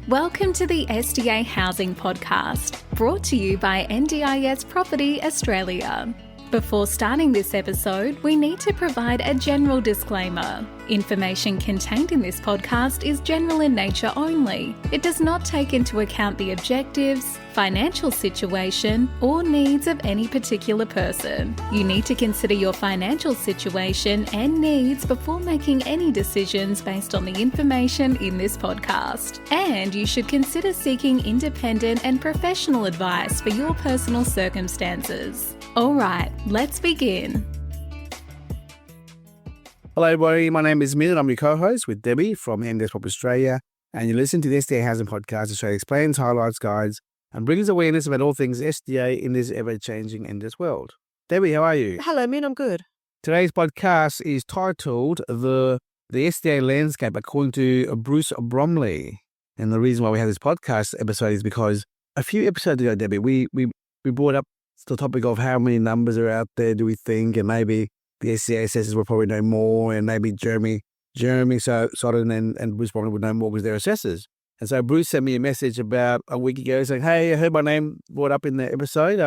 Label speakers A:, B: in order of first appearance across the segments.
A: Welcome to the SDA Housing Podcast, brought to you by NDIS Property Australia. Before starting this episode, we need to provide a general disclaimer. Information contained in this podcast is general in nature only. It does not take into account the objectives, financial situation, or needs of any particular person. You need to consider your financial situation and needs before making any decisions based on the information in this podcast. And you should consider seeking independent and professional advice for your personal circumstances. All right, let's begin.
B: Hello everybody, my name is Min and I'm your co-host with Debbie from NDIS Property Australia, and you listen to the SDA Housing Podcast. Australia explains, highlights, guides and brings awareness about all things SDA in this ever-changing NDIS world. Debbie, how are you?
C: Hello Min, I'm good.
B: Today's podcast is titled The SDA Landscape according to Bruce Bromley. And the reason why we have this podcast episode is because a few episodes ago, Debbie, we brought up the topic of how many numbers are out there, do we think, and maybe the SDA assessors will probably know more, and maybe Jeremy Sodden and Bruce Bromley would know more because they're assessors. And so Bruce sent me a message about a week ago saying, hey, I heard my name brought up in the episode.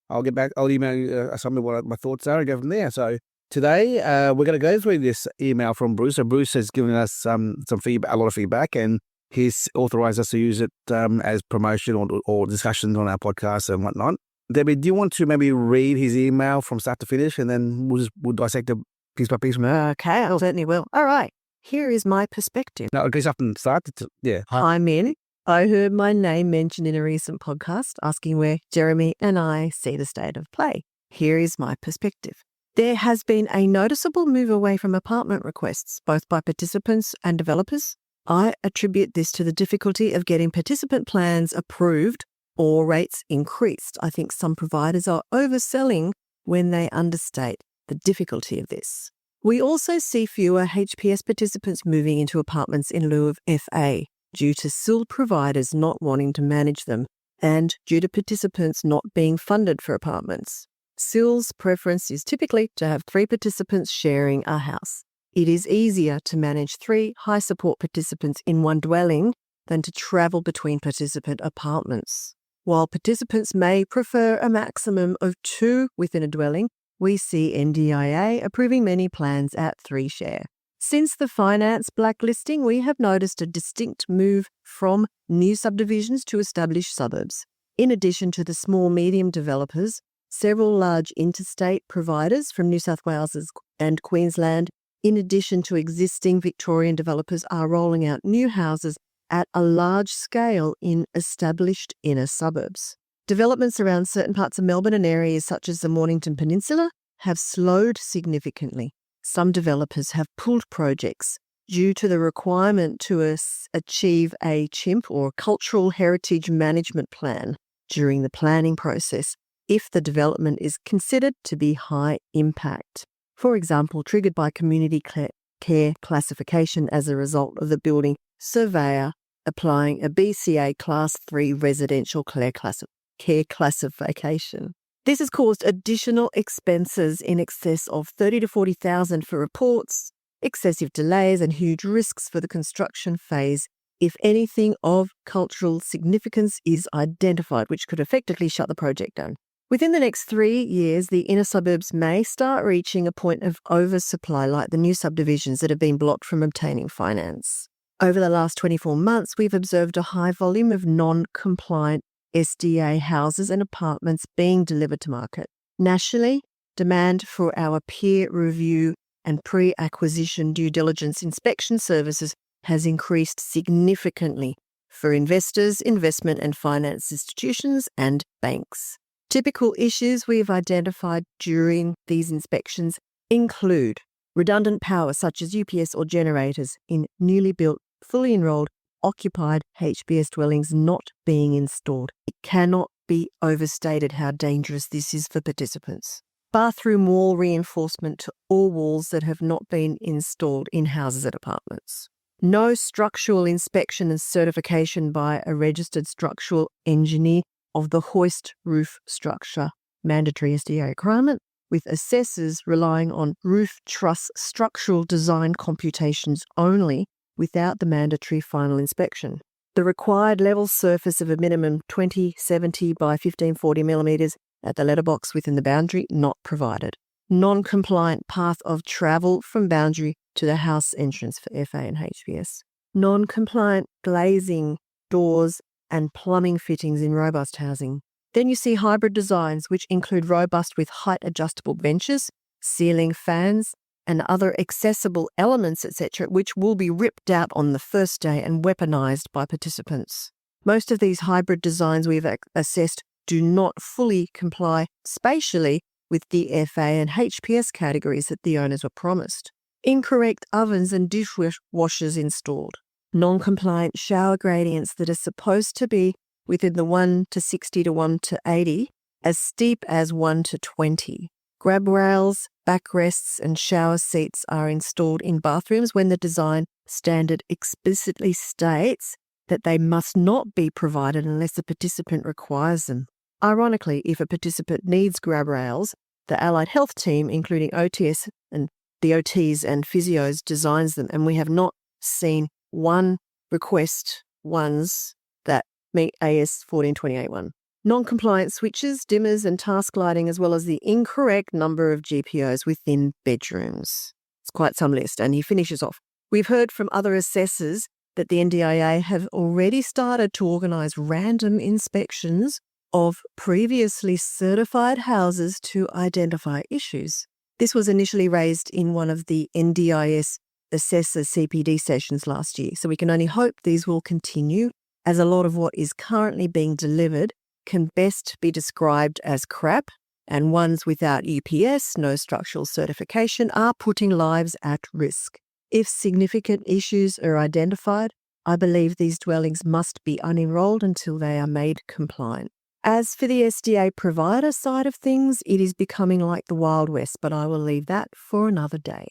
B: I'll email you some of what my thoughts are and go from there. So today we're going to go through this email from Bruce. So Bruce has given us some feedback, a lot of feedback, and he's authorized us to use it as promotion or discussions on our podcast and whatnot. Debbie, do you want to maybe read his email from start to finish, and then we'll dissect it piece by piece from there?
C: Okay, I certainly will. All right, here is my perspective.
B: No, okay, start from start. Yeah.
C: Hi, Min. I heard my name mentioned in a recent podcast asking where Jeremy and I see the state of play. Here is my perspective. There has been a noticeable move away from apartment requests, both by participants and developers. I attribute this to the difficulty of getting participant plans approved or rates increased. I think some providers are overselling when they understate the difficulty of this. We also see fewer HPS participants moving into apartments in lieu of FA due to SIL providers not wanting to manage them and due to participants not being funded for apartments. SIL's preference is typically to have 3 participants sharing a house. It is easier to manage 3 high support participants in one dwelling than to travel between participant apartments. While participants may prefer a maximum of 2 within a dwelling, we see NDIA approving many plans at 3 share. Since the finance blacklisting, we have noticed a distinct move from new subdivisions to established suburbs. In addition to the small-medium developers, several large interstate providers from New South Wales and Queensland, in addition to existing Victorian developers, are rolling out new houses at a large scale in established inner suburbs. Developments around certain parts of Melbourne and areas such as the Mornington Peninsula have slowed significantly. Some developers have pulled projects due to the requirement to achieve a CHIMP or Cultural Heritage Management Plan during the planning process if the development is considered to be high impact. For example, triggered by community care classification as a result of the building surveyor applying a BCA Class 3 residential care classification. This has caused additional expenses in excess of $30,000 to $40,000 for reports, excessive delays and huge risks for the construction phase if anything of cultural significance is identified, which could effectively shut the project down. Within the next 3 years, the inner suburbs may start reaching a point of oversupply like the new subdivisions that have been blocked from obtaining finance. Over the last 24 months, we've observed a high volume of non-compliant SDA houses and apartments being delivered to market. Nationally, demand for our peer review and pre-acquisition due diligence inspection services has increased significantly for investors, investment and finance institutions and banks. Typical issues we have identified during these inspections include redundant power such as UPS or generators in newly built, fully enrolled, occupied HPS dwellings not being installed. It cannot be overstated how dangerous this is for participants. Bathroom wall reinforcement to all walls that have not been installed in houses and apartments. No structural inspection and certification by a registered structural engineer of the hoist roof structure, mandatory SDA requirement, with assessors relying on roof truss structural design computations only without the mandatory final inspection. The required level surface of a minimum 2070 by 1540 millimetres at the letterbox within the boundary, not provided. Non-compliant path of travel from boundary to the house entrance for FA and HPS. Non-compliant glazing, doors and plumbing fittings in robust housing. Then you see hybrid designs which include robust with height adjustable benches, ceiling fans and other accessible elements, etc., which will be ripped out on the first day and weaponized by participants. Most of these hybrid designs we've assessed do not fully comply spatially with the FA and HPS categories that the owners were promised. Incorrect ovens and dishwashers installed. Non-compliant shower gradients that are supposed to be within the 1 to 60 to 1 to 80, as steep as 1 to 20. Grab rails, backrests and shower seats are installed in bathrooms when the design standard explicitly states that they must not be provided unless the participant requires them. Ironically, if a participant needs grab rails, the allied health team, including OTS and the OTs and physios, designs them, and we have not seen one request ones that meet AS 1428.1. Non-compliant switches, dimmers and task lighting, as well as the incorrect number of GPOs within bedrooms. It's quite some list, and he finishes off. We've heard from other assessors that the NDIA have already started to organise random inspections of previously certified houses to identify issues. This was initially raised in one of the NDIS assessor CPD sessions last year, so we can only hope these will continue, as a lot of what is currently being delivered can best be described as crap, and ones without UPS, no structural certification, are putting lives at risk. If significant issues are identified, I believe these dwellings must be unenrolled until they are made compliant. As for the SDA provider side of things, it is becoming like the Wild West, but I will leave that for another day.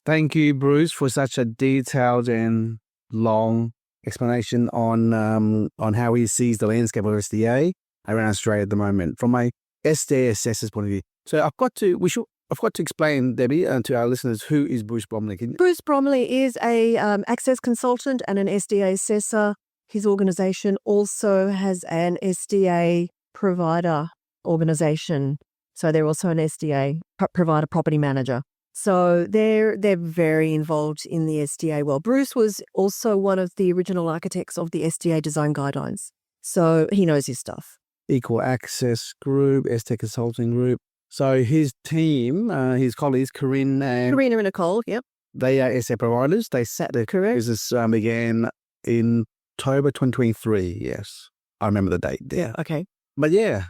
B: Thank you, Bruce, for such a detailed and long explanation on how he sees the landscape of SDA around Australia at the moment from a SDA assessor's point of view. So I've got to explain, Debbie, to our listeners, who is Bruce Bromley.
C: Bruce Bromley is a access consultant and an SDA assessor. His organisation also has an SDA provider organisation. So they're also an SDA provider property manager. So they're very involved in the SDA. Well, Bruce was also one of the original architects of the SDA design guidelines. So he knows his stuff.
B: Equal Access Group, SDA Consulting Group. So his team, his colleagues, Karina and
C: Nicole, yep.
B: They are SDA providers. They sat their business began in October 2023. Yes, I remember the date there.
C: Yeah, okay.
B: But yeah,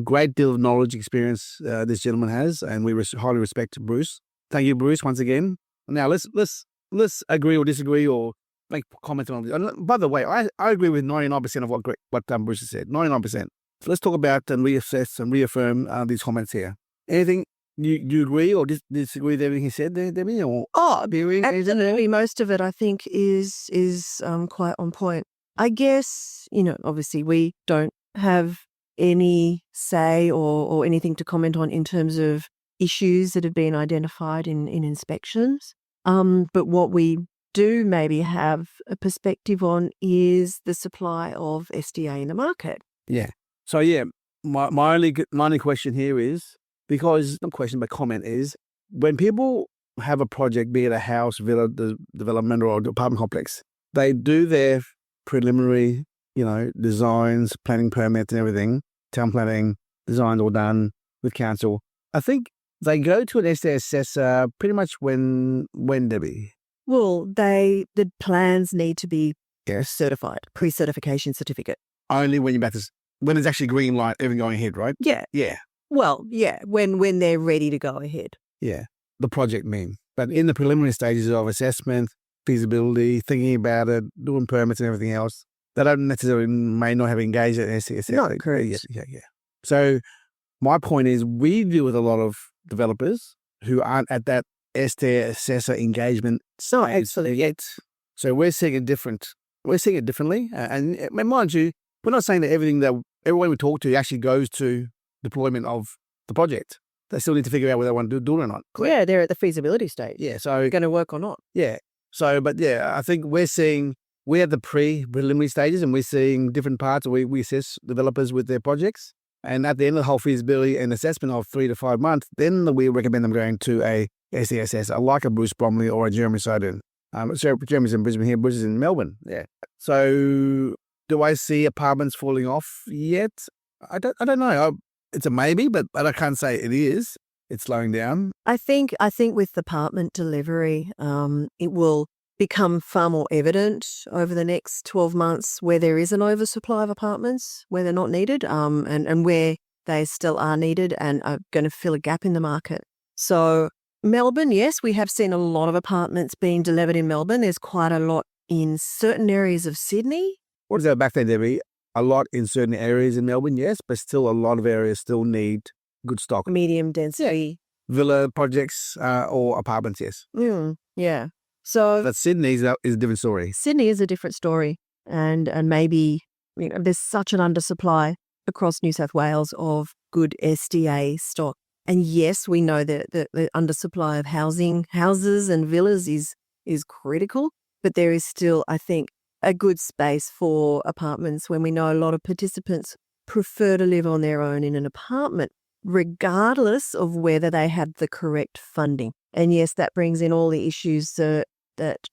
B: great deal of knowledge, experience this gentleman has, and we highly respect Bruce. Thank you, Bruce, once again. Now let's agree or disagree or make comments on it. By the way, I agree with 99% of what Bruce has said. 99%. So let's talk about and reassess and reaffirm these comments here. Anything you agree or disagree with everything he said there, Debbie? Or
C: absolutely. Most of it, I think, is quite on point. I guess, obviously we don't have any say or anything to comment on in terms of issues that have been identified in inspections. But what we do maybe have a perspective on is the supply of SDA in the market.
B: Yeah. So yeah, my only question here is, because not question but comment is, when people have a project, be it a house, villa, development or apartment complex, they do their preliminary, designs, planning permits and everything, town planning, designs all done with council. I think they go to an SDA assessor pretty much when Debbie?
C: Well, the plans need to be certified, pre-certification certificate.
B: Only when when it's actually green light, everything going ahead, right?
C: Yeah.
B: Yeah.
C: Well, yeah, when they're ready to go ahead.
B: Yeah, the project mean. But in the preliminary stages of assessment, feasibility, thinking about it, doing permits and everything else, they don't necessarily may not have engaged at SDA.
C: No, correct.
B: Yeah. So my point is, we deal with a lot of developers who aren't at that SDA assessor engagement stage yet. So we're seeing it differently. And mind you, we're not saying that everyone we talk to actually goes to deployment of the project. They still need to figure out whether they want to do it or not.
C: Correct? Yeah, they're at the feasibility stage.
B: Yeah, so
C: going to work or not.
B: Yeah. So, but yeah, I think we're seeing we have the preliminary stages, and we're seeing different parts. We assess developers with their projects. And at the end of the whole feasibility and assessment of 3 to 5 months, then we recommend them going to a SDA, like a Bruce Bromley or a Jeremy Soden. Jeremy's in Brisbane here, Bruce is in Melbourne. Yeah. So do I see apartments falling off yet? I don't know. It's a maybe, but I can't say it is. It's slowing down.
C: I think with apartment delivery, it will become far more evident over the next 12 months where there is an oversupply of apartments, where they're not needed, and where they still are needed and are going to fill a gap in the market. So Melbourne, yes, we have seen a lot of apartments being delivered in Melbourne. There's quite a lot in certain areas of Sydney.
B: What is that back there, Debbie? A lot in certain areas in Melbourne, yes, but still a lot of areas still need good stock.
C: Medium density.
B: Villa projects or apartments, yes.
C: Yeah. So
B: but Sydney is a different story.
C: Sydney is a different story. And maybe there's such an undersupply across New South Wales of good SDA stock. And yes, we know that the undersupply of houses and villas is critical, but there is still, I think, a good space for apartments when we know a lot of participants prefer to live on their own in an apartment, regardless of whether they have the correct funding. And yes, that brings in all the issues that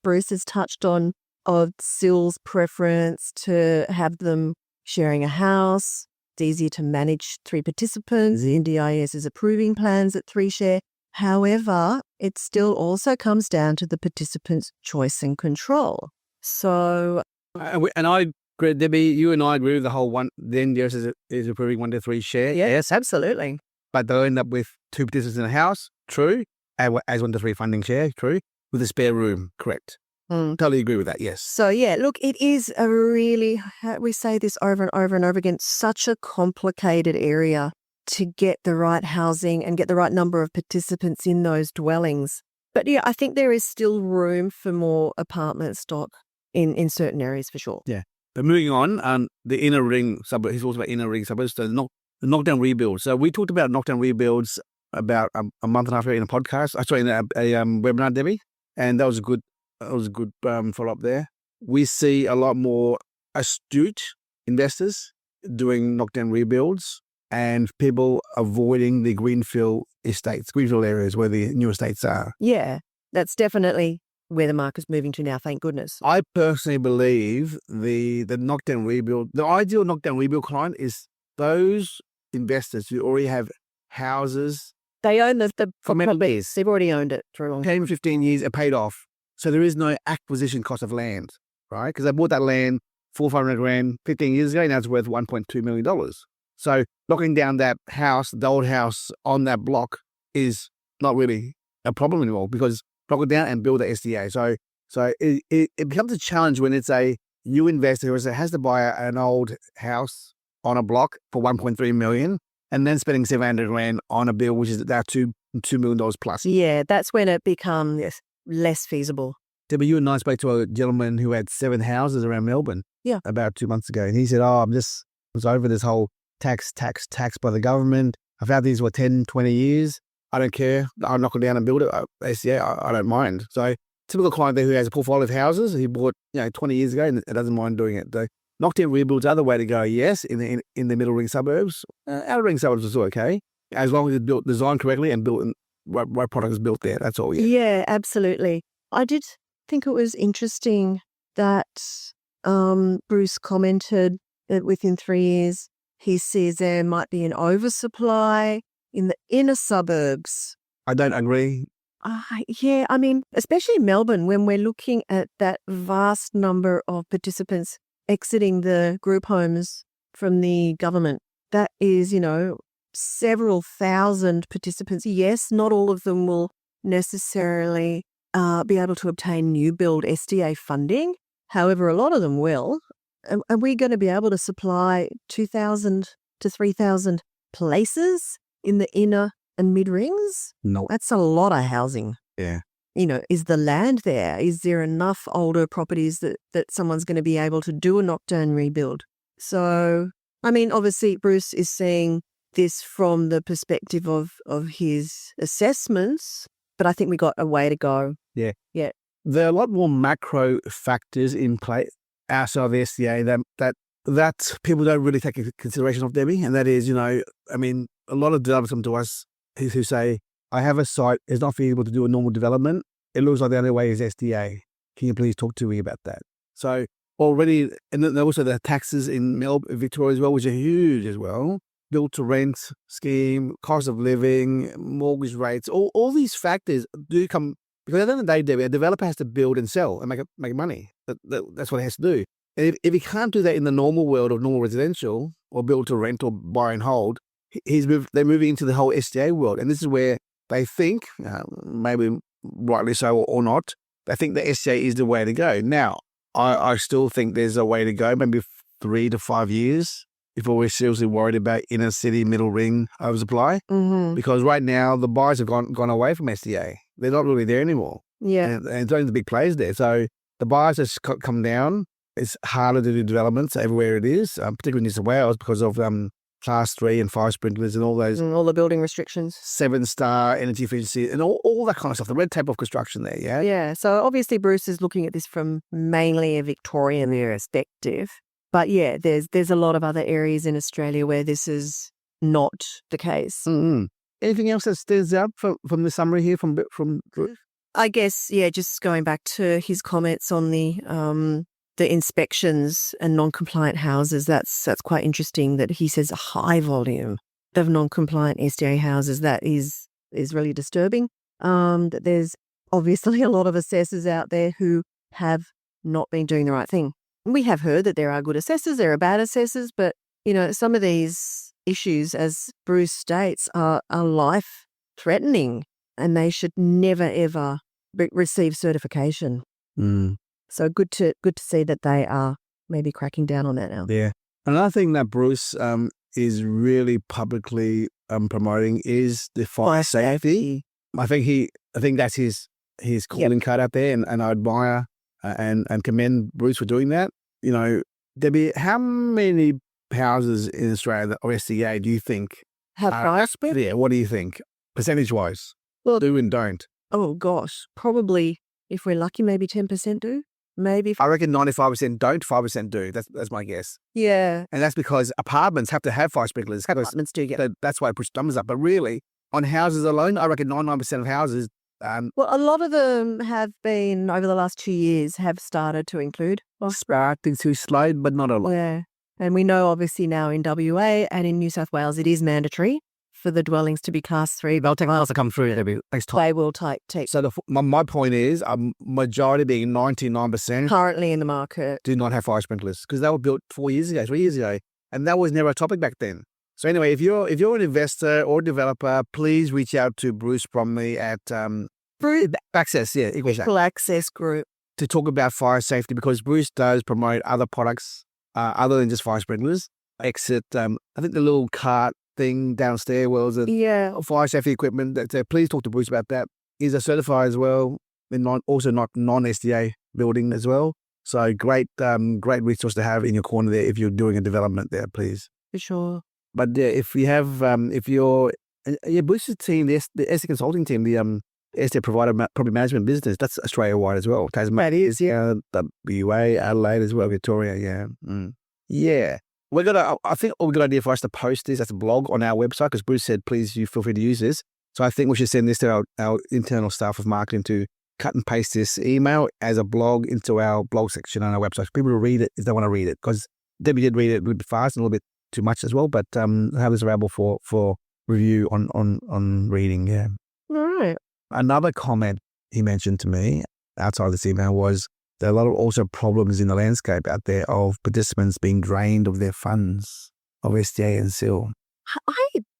C: Bruce has touched on, of Sil's preference to have them sharing a house. It's easier to manage 3 participants. The NDIS is approving plans at 3 share. However, it still also comes down to the participants' choice and control. So,
B: and I agree, Debbie, you and I agree with the whole one. The NDIS is approving 1 to 3 share.
C: Yes, absolutely.
B: But they'll end up with 2 participants in a house, true. As 1 to 3 funding share, true. With a spare room, correct. Totally agree with that, yes.
C: So, yeah, look, it is a really, we say this over and over and over again, such a complicated area to get the right housing and get the right number of participants in those dwellings. But yeah, I think there is still room for more apartment stock in certain areas for sure.
B: Yeah. But moving on, the inner ring suburb, he's talked about inner ring suburbs, so the knockdown rebuilds. So we talked about knockdown rebuilds about a month and a half ago in a podcast. Sorry, in a webinar, Debbie, and that was a good follow up there. We see a lot more astute investors doing knockdown rebuilds and people avoiding the greenfield areas where the new estates are.
C: Yeah, that's definitely where the market's moving to now, thank goodness.
B: I personally believe the knockdown rebuild, the ideal knockdown rebuild client is those investors who already have houses.
C: They own the
B: properties.
C: They've already owned it for a long time.
B: 10, 15 years, are paid off. So there is no acquisition cost of land, right? Because they bought that land $400,000, 15 years ago, now it's worth $1.2 million. So knocking down that house, the old house on that block, is not really a problem anymore because knock it down and build the SDA. So it becomes a challenge when it's a new investor who has to buy an old house on a block for $1.3 million and then spending $700,000 on a bill, which is about $2 million plus.
C: Yeah, that's when it becomes less feasible.
B: Debbie, you and I spoke to a gentleman who had 7 houses around Melbourne about 2 months ago. And he said, I was over this whole tax by the government. I've had these for 10, 20 years. I don't care. I'll knock it down and build it. I don't mind. So typical client there who has a portfolio of houses he bought 20 years ago and doesn't mind doing it. The knockdown rebuilds are the way to go, yes, in the middle ring suburbs. Outer ring suburbs is okay, as long as it's built, designed correctly and built, right product is built there. That's all.
C: Yeah, absolutely. I did think it was interesting that Bruce commented that within 3 years, he sees there might be an oversupply in the inner suburbs.
B: I don't agree.
C: Yeah, I mean, especially in Melbourne, when we're looking at that vast number of participants exiting the group homes from the government, that is, several thousand participants. Yes, not all of them will necessarily be able to obtain new build SDA funding. However, a lot of them will. Are we going to be able to supply 2,000 to 3,000 places in the inner and mid rings?
B: No.
C: That's a lot of housing.
B: Yeah.
C: Is the land there? Is there enough older properties that someone's going to be able to do a knockdown rebuild? So, I mean, obviously Bruce is seeing this from the perspective of his assessments, but I think we got a way to go.
B: Yeah.
C: Yeah.
B: There are a lot more macro factors in play outside of the SDA that people don't really take into consideration of, Debbie, and that is, a lot of developers come to us who say, I have a site, it's not feasible to do a normal development. It looks like the only way is SDA. Can you please talk to me about that? So already, and then also the taxes in Melbourne, Victoria as well, which are huge as well. Build to rent scheme, cost of living, mortgage rates, all these factors do come, because at the end of the day, Debbie, a developer has to build and sell and make money. That's what it has to do. And if he can't do that in the normal world of normal residential or build to rent or buy and hold, they're moving into the whole SDA world. And this is where they think, maybe rightly so or not, they think the SDA is the way to go. Now, I still think there's a way to go, maybe 3 to 5 years before we're seriously worried about inner city, middle ring oversupply.
C: Mm-hmm.
B: Because right now, the buyers have gone away from SDA. They're not really there anymore.
C: Yeah.
B: And it's only the big players there. So the buyers have come down. It's harder to do developments everywhere it is, particularly in New South Wales because of class 3 and 5 sprinklers and all those.
C: And all the building restrictions.
B: 7-star energy efficiency and all that kind of stuff, the red tape of construction there, yeah?
C: Yeah. So obviously Bruce is looking at this from mainly a Victorian perspective. But yeah, there's a lot of other areas in Australia where this is not the case.
B: Mm-hmm. Anything else that stands out from the summary here from Bruce?
C: I guess, yeah, just going back to his comments on the inspections and non-compliant houses, that's quite interesting that he says a high volume of non-compliant SDA houses. That is really disturbing. That there's obviously a lot of assessors out there who have not been doing the right thing. We have heard that there are good assessors, there are bad assessors, but, some of these issues, as Bruce states, are life-threatening and they should never, ever receive certification.
B: Mm.
C: So good to see that they are maybe cracking down on that now.
B: Yeah. Another thing that Bruce is really publicly promoting is the fire safety. I think that's his calling card out there, and I admire and commend Bruce for doing that. Debbie, how many houses in Australia or SDA do you think
C: Have fire spread?
B: Yeah, what do you think, percentage-wise?
C: Well,
B: do and don't.
C: Oh gosh, probably if we're lucky, maybe 10% do. Maybe.
B: I reckon 95% don't, 5% do. That's my guess.
C: Yeah.
B: And that's because apartments have to have fire sprinklers.
C: Apartments do, yeah.
B: That's why I push numbers up. But really, on houses alone, I reckon 99% of houses.
C: Well, a lot of them have been, over the last 2 years, have started to include.
B: Starting to slide, but not a lot.
C: Yeah. And we know obviously now in WA and in New South Wales, it is mandatory for the dwellings to be class 3.
B: They'll take miles to come through.
C: They will take.
B: So my point is, majority being 99%
C: currently in the market
B: do not have fire sprinklers because they were built 4 years ago, 3 years ago, and that was never a topic back then. So anyway, if you're an investor or developer, please reach out to Bruce Bromley at Access,
C: Equal Access Group
B: to talk about fire safety, because Bruce does promote other products other than just fire sprinklers. Exit, I think the little cart thing downstairs was fire safety equipment. Please talk to Bruce about that. He's a certified as well, and also not non-SDA building as well. So great resource to have in your corner there if you're doing a development there, please.
C: For sure.
B: But if you have, if you're, Bruce's team, the SDA consulting team, the SDA provider property management business, that's Australia-wide as well. Tasmania,
C: that is, yeah.
B: WA, Adelaide as well, Victoria, yeah. Yeah. I think a good idea for us to post this as a blog on our website, because Bruce said, please, you feel free to use this. So I think we should send this to our internal staff of marketing to cut and paste this email as a blog into our blog section on our website. So people will read it if they want to read it, because Debbie did read it a little bit fast and a little bit too much as well, but have this available for review on reading, yeah.
C: All right.
B: Another comment he mentioned to me outside of this email was there are a lot of also problems in the landscape out there of participants being drained of their funds of SDA and SIL.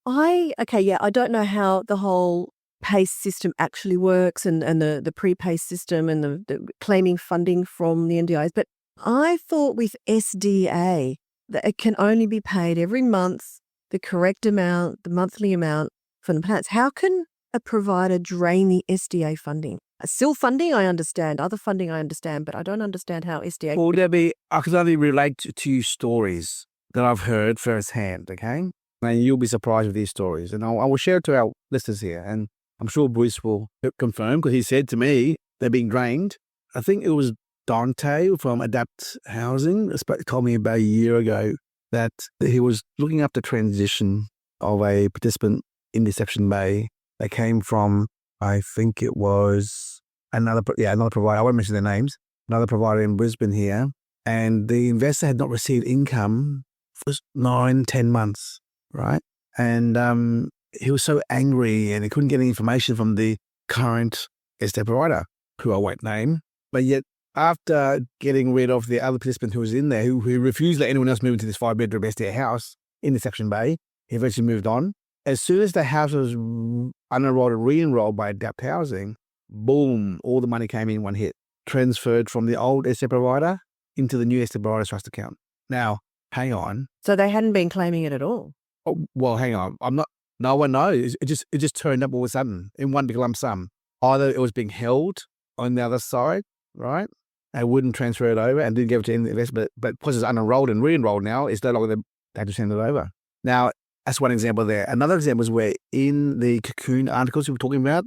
C: I don't know how the whole PACE system actually works and the pre-PACE system and the claiming funding from the NDIs, but I thought with SDA that it can only be paid every month, the correct amount, the monthly amount from the plants. How can a provider drain the SDA funding? SIL funding, I understand. Other funding, I understand, but I don't understand how SDA...
B: Well, Debbie, I can only relate to stories that I've heard firsthand, okay? And you'll be surprised with these stories. And I will share it to our listeners here. And I'm sure Bruce will confirm, because he said to me they're being drained. I think it was Dante from Adapt Housing told me about a year ago that he was looking up the transition of a participant in Deception Bay. They came from, I think it was another provider. I won't mention their names. Another provider in Brisbane here. And the investor had not received income for 9-10 months, right? And he was so angry and he couldn't get any information from the current SDA provider, who I won't name. But yet, after getting rid of the other participant who was in there, who refused to let anyone else move into this 5-bedroom SDA house in Deception Bay, he eventually moved on. As soon as the house was unenrolled and re-enrolled by Adapt Housing, boom, all the money came in one hit, transferred from the old SDA provider into the new SDA provider's trust account. Now, hang on.
C: So they hadn't been claiming it at all?
B: Oh, well, hang on. No one knows. It just turned up all of a sudden in one big lump sum. Either it was being held on the other side, right? They wouldn't transfer it over and didn't give it to any investor, but because it's unenrolled and re-enrolled now, it's no longer they had to send it over. Now, that's one example there. Another example is where in the Cocoon articles we were talking about,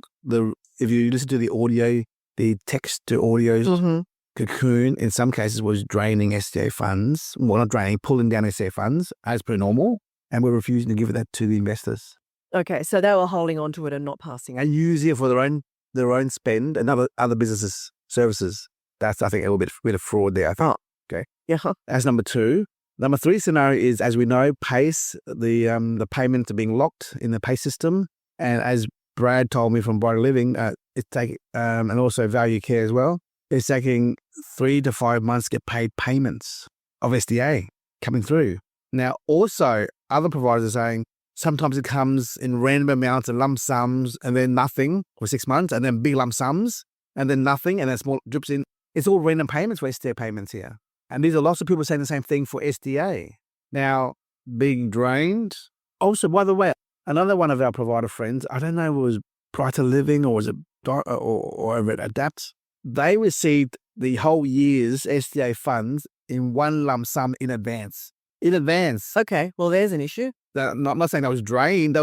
B: if you listen to the audio, the text to audios, Cocoon in some cases was draining SDA funds. Well, not draining, pulling down SDA funds as per normal, and we're refusing to give that to the investors.
C: Okay, so they were holding on to it and not passing it.
B: And using it for their own spend and other businesses, services. That's, I think, a little bit of fraud there, I think.
C: Oh, okay. Yeah.
B: That's number 2. Number 3 scenario is, as we know, PACE, the payments are being locked in the PACE system. And as Brad told me from Brighter Living, it's taking, and also Value Care as well, it's taking 3 to 5 months to get paid payments of SDA coming through. Now, also, other providers are saying sometimes it comes in random amounts and lump sums and then nothing for 6 months and then big lump sums and then nothing and then small drips in. It's all random payments for SDA payments here. And these are lots of people saying the same thing for SDA. Now, being drained. Also, by the way, another one of our provider friends, I don't know if it was Brighter Living or was it or over at Adapt, they received the whole year's SDA funds in one lump sum in advance. In advance.
C: Okay, well, there's an issue.
B: I'm not saying that was drained.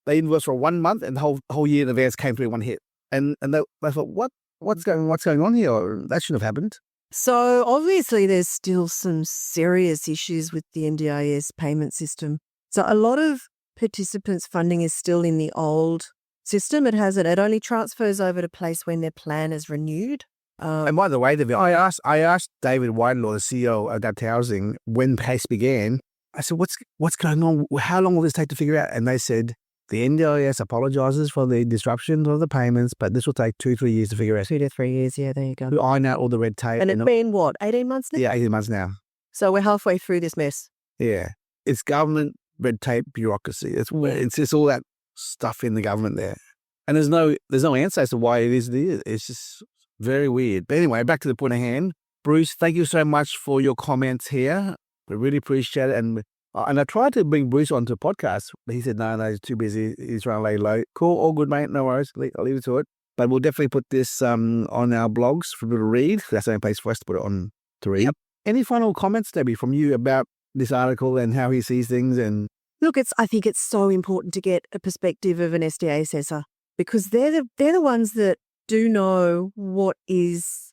B: They invoiced for 1 month and the whole year in advance came through in one hit. And they thought, what's going on here? That shouldn't have happened.
C: So obviously there's still some serious issues with the NDIS payment system. So a lot of participants' funding is still in the old system. It only transfers over to PACE when their plan is renewed.
B: And by the way, I asked David Whitelaw, the CEO of Adapt Housing, when PACE began. I said, what's going on? How long will this take to figure out? And they said, the NDIS apologises for the disruption of the payments, but this will take 2-3 years to figure out.
C: 2 to 3 years, yeah, there you go.
B: To iron out all the red tape.
C: And it's been, 18 months now?
B: Yeah, 18 months now.
C: So we're halfway through this mess.
B: Yeah. It's government red tape bureaucracy. It's just all that stuff in the government there. And there's no answer as to why it is. It's just very weird. But anyway, back to the point at hand. Bruce, thank you so much for your comments here. We really appreciate it. And I tried to bring Bruce onto a podcast, but he said, no, he's too busy. He's trying to lay low. Cool, all good, mate. No worries. I'll leave it to it. But we'll definitely put this on our blogs for people to read. That's the only place for us to put it on to read. Yep. Any final comments, Debbie, from you about this article and how he sees things? And
C: look, I think it's so important to get a perspective of an SDA assessor because they're the ones that do know what is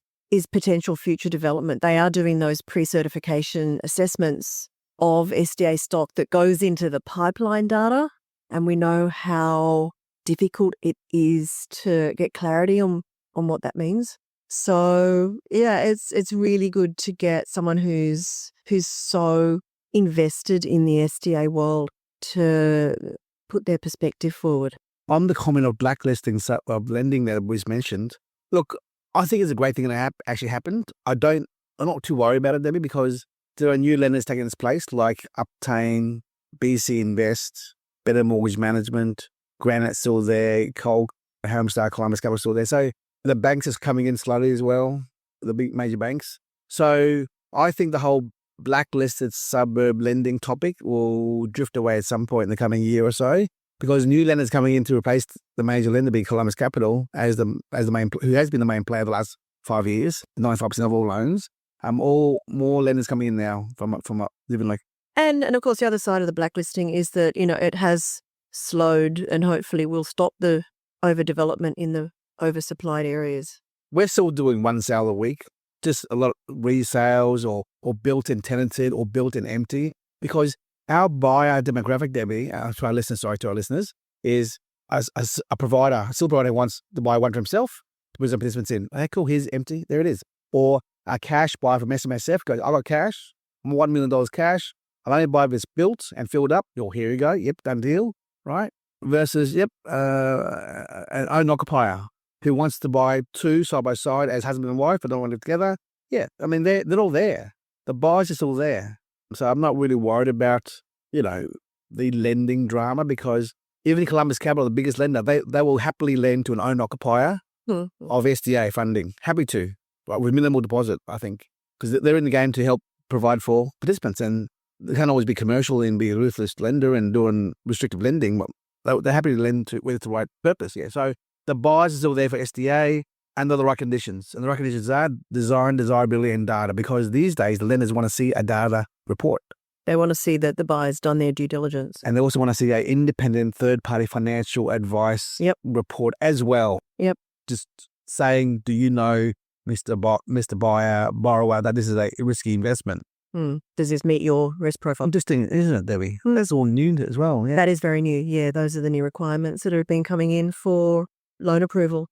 C: potential future development. They are doing those pre-certification assessments of SDA stock that goes into the pipeline data, and we know how difficult it is to get clarity on what that means. So yeah, it's really good to get someone who's so invested in the SDA world to put their perspective forward.
B: On the comment of blacklisting of lending that was mentioned, look, I think it's a great thing that actually happened. I'm not too worried about it, Debbie, because there are new lenders taking its place, like Uptain, BC Invest, Better Mortgage Management, Granite's still there, Cole, Homestar, Columbus Capital still there. So the banks is coming in slowly as well, the big major banks. So I think the whole blacklisted suburb lending topic will drift away at some point in the coming year or so, because new lenders coming in to replace the major lender, being Columbus Capital, as the main, who has been the main player the last 5 years, 95% of all loans. All more lenders coming in now from living like.
C: And of course, the other side of the blacklisting is that, it has slowed and hopefully will stop the overdevelopment in the oversupplied areas.
B: We're still doing one sale a week just a lot of resales or built and tenanted or built and empty, because our buyer demographic, Debbie, to our listeners, is as a provider, a still provider who wants to buy one for himself, to put some participants in. Okay, cool, here's empty, there it is. Or a cash buyer from SMSF goes, I got cash, I'm $1 million cash, I'll only buy if it's built and filled up. Here you go, yep, done deal, right? Versus, an owner-occupier who wants to buy two side by side as husband and wife but don't want to live together. Yeah, I mean, they're all there. The buyers are still there. So I'm not really worried about, the lending drama, because even Columbus Capital, the biggest lender, they will happily lend to an owner-occupier of SDA funding. Happy to, but with minimal deposit, I think, because they're in the game to help provide for participants, and they can't always be commercial and be a ruthless lender and doing restrictive lending, but they're happy to lend to with the right purpose. Yeah, so the buyers are still there for SDA under the right conditions, and the right conditions are design, desirability, and data, because these days the lenders want to see a data report.
C: They want to see that the buyer's done their due diligence.
B: And they also want to see an independent third-party financial advice report as well.
C: Yep.
B: Just saying, do you know, Mr. Borrower, that this is a risky investment?
C: Does this meet your risk profile?
B: Interesting, isn't it, Debbie? That's all new as well. Yeah.
C: That is very new. Yeah, those are the new requirements that have been coming in for loan approval.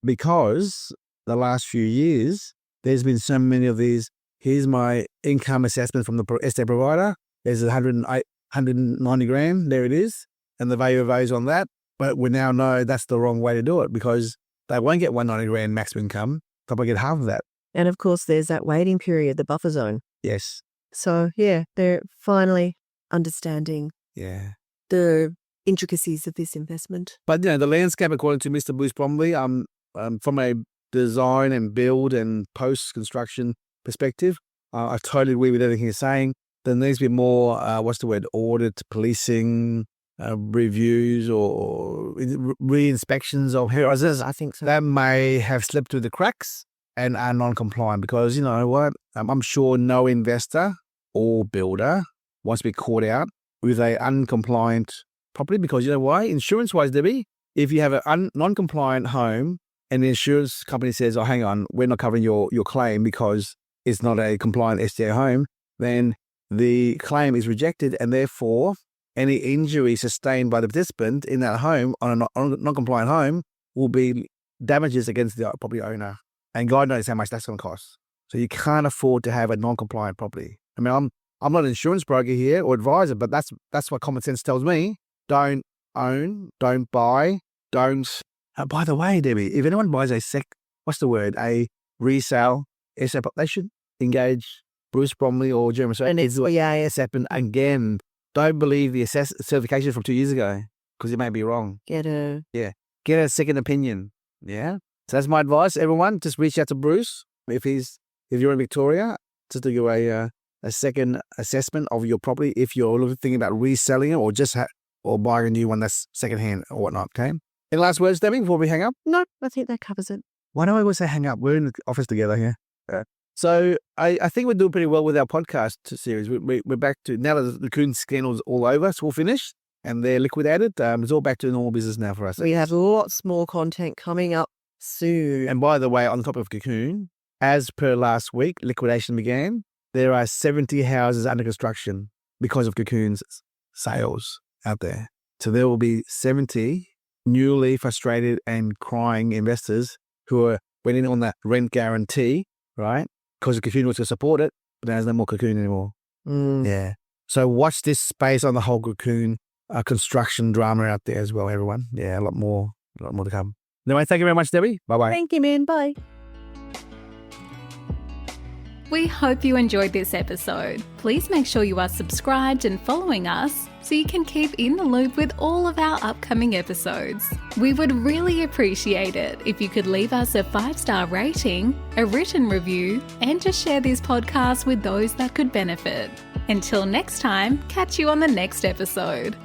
B: Because the last few years, there's been so many of these. Here's my income assessment from the SDA provider. There's 190 grand. There it is. And the value of those on that. But we now know that's the wrong way to do it, because they won't get 190 grand maximum income. They'll probably get half of that.
C: And of course, there's that waiting period, the buffer zone.
B: Yes.
C: So, yeah, they're finally understanding the intricacies of this investment.
B: But, the landscape, according to Mr. Bruce Bromley, from a design and build and post-construction perspective, I totally agree with everything he's saying. There needs to be more, audit, policing, reviews or re-inspections of houses.
C: I think so.
B: That may have slipped through the cracks and are non-compliant, because, I'm sure no investor or builder wants to be caught out with a uncompliant property, because why? Insurance-wise, Debbie, if you have a non-compliant home and the insurance company says, oh, hang on, we're not covering your claim because it's not a compliant SDA home, then the claim is rejected, and therefore any injury sustained by the participant in that home on a non-compliant home will be damages against the property owner. And God knows how much that's going to cost. So you can't afford to have a non-compliant property. I mean, I'm not an insurance broker here or advisor, but that's what common sense tells me. Don't own, don't buy, don't. By the way, Debbie, if anyone buys a resale SDA, they should engage Bruce Bromley or Jeremy.
C: And it's
B: SDA. And again, don't believe the certification from 2 years ago, because it may be wrong.
C: Get
B: a second opinion. Yeah. So that's my advice, everyone. Just reach out to Bruce if you're in Victoria, just to do a second assessment of your property if you're thinking about reselling it or just or buying a new one that's secondhand or whatnot. Okay. Any last words, Debbie, before we hang up?
C: No, I think that covers it.
B: Why do I always say hang up? We're in the office together here. So I think we're doing pretty well with our podcast series. We're back to, now that the cocoon scandal's all over, it's all finished and they're liquidated. It's all back to normal business now for us.
C: We have lots more content coming up soon.
B: And by the way, on the topic of cocoon, as per last week, liquidation began. There are 70 houses under construction because of cocoon's sales out there. So there will be 70 newly frustrated and crying investors who are went in on that rent guarantee, right? Because the cocoon was to support it, but there's no more cocoon anymore. Yeah. So watch this space on the whole cocoon construction drama out there as well, everyone. Yeah, a lot more to come. Anyway, thank you very much, Debbie. Bye-bye.
C: Thank you, man. Bye.
A: We hope you enjoyed this episode. Please make sure you are subscribed and following us so you can keep in the loop with all of our upcoming episodes. We would really appreciate it if you could leave us a 5-star rating, a written review, and to share this podcast with those that could benefit. Until next time, catch you on the next episode.